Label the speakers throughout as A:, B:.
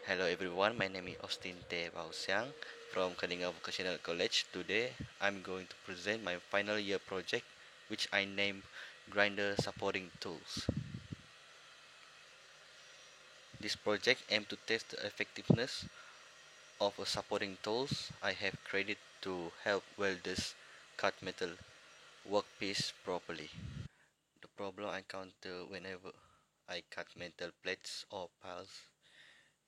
A: Hello everyone, my name is Austin Te Bao Siang from Kalinga Vocational College. Today I'm going to present my final year project which I named Grinder Supporting Tools. This project aims to test the effectiveness of a supporting tools I have created to help welders cut metal workpiece properly. The problem I encounter whenever I cut metal plates or piles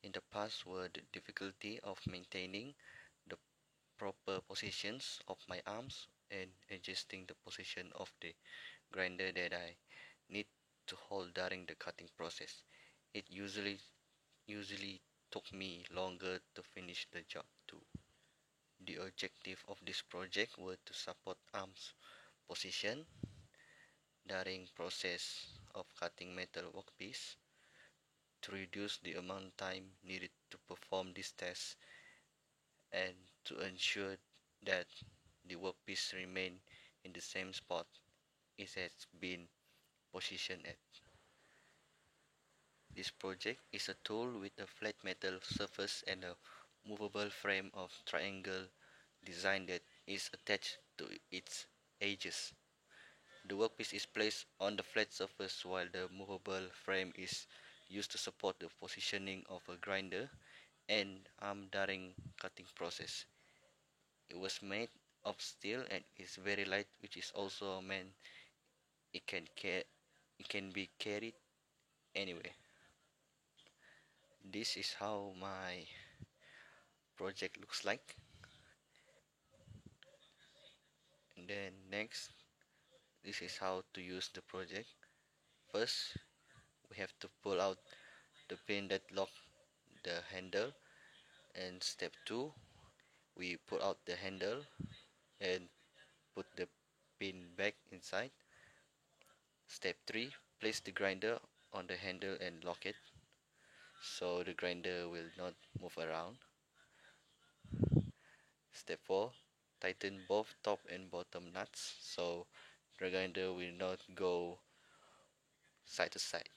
A: in the past were the difficulty of maintaining the proper positions of my arms and adjusting the position of the grinder that I need to hold during the cutting process. It usually took me longer to finish the job too. The objective of this project was to support arms position during process of cutting metal workpiece to reduce the amount of time needed to perform this test and to ensure that the workpiece remain in the same spot it has been positioned at. This project is a tool with a flat metal surface and a movable frame of triangle design that is attached to its edges. The workpiece is placed on the flat surface while the movable frame is used to support the positioning of a grinder and arm during cutting process. It was made of steel and is very light, which is also meant it can be carried anywhere. This is how my project looks like. And then next, this is how to use the project. First, we have to pull out the pin that lock the handle, and step 2, we pull out the handle and put the pin back inside. Step 3, place the grinder on the handle and lock it so the grinder will not move around. Step 4, tighten both top and bottom nuts so the grinder will not go side to side.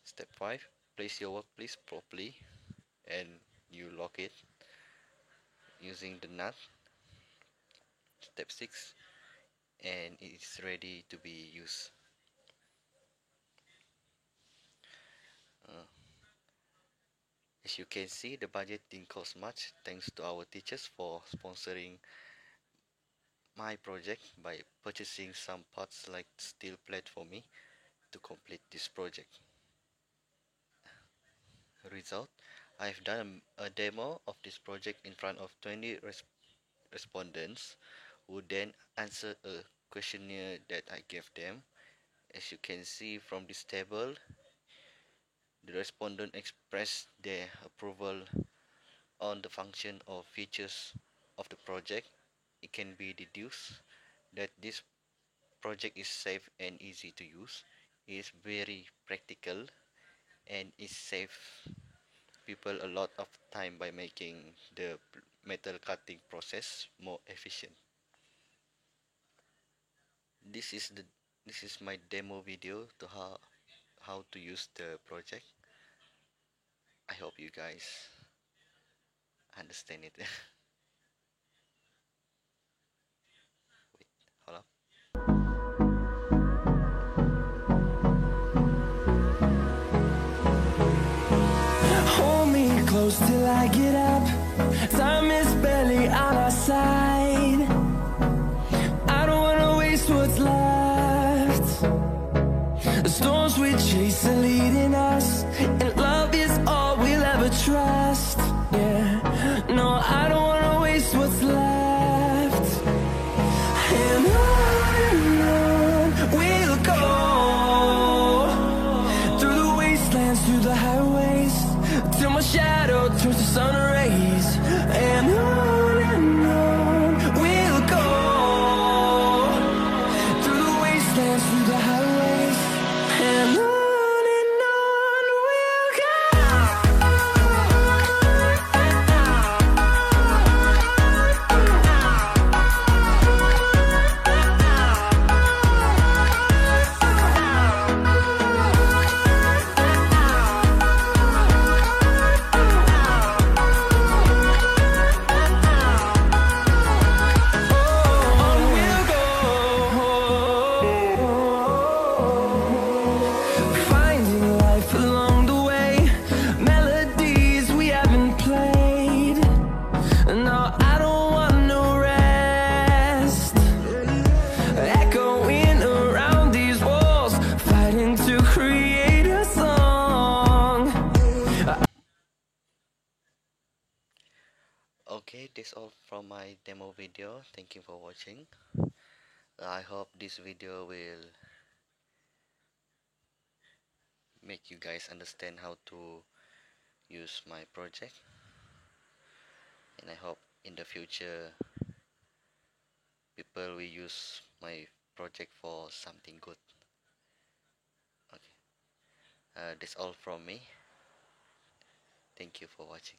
A: Step 5, place your workpiece properly and you lock it using the nut. Step 6, and it is ready to be used. As you can see, the budget didn't cost much thanks to our teachers for sponsoring my project by purchasing some parts like steel plate for me to complete this project. Result, I've done a demo of this project in front of 20 respondents who then answered a questionnaire that I gave them. As you can see from this table, the respondent expressed their approval on the function or features of the project. It can be deduced that this project is safe and easy to use, is very practical, and it saves people a lot of time by making the metal cutting process more efficient. This is my demo video to how to use the project. I hope you guys understand it. Wait, hold up.
B: Hold me close till I get up. Time is barely on our side. I don't wanna waste what's left. The storms we chase are leading us, and love is all we'll ever trust. Yeah, no, I don't wanna waste what's left. And on we'll go, through the wastelands, through the highways, till my shadow turns to sun rays. And on we'll go, through the wastelands, through the highways, and on we'll go.
A: Okay, that's all from my demo video. Thank you for watching. I hope this video will make you guys understand how to use my project, and I hope in the future people will use my project for something good. Okay, that's all from me. Thank you for watching.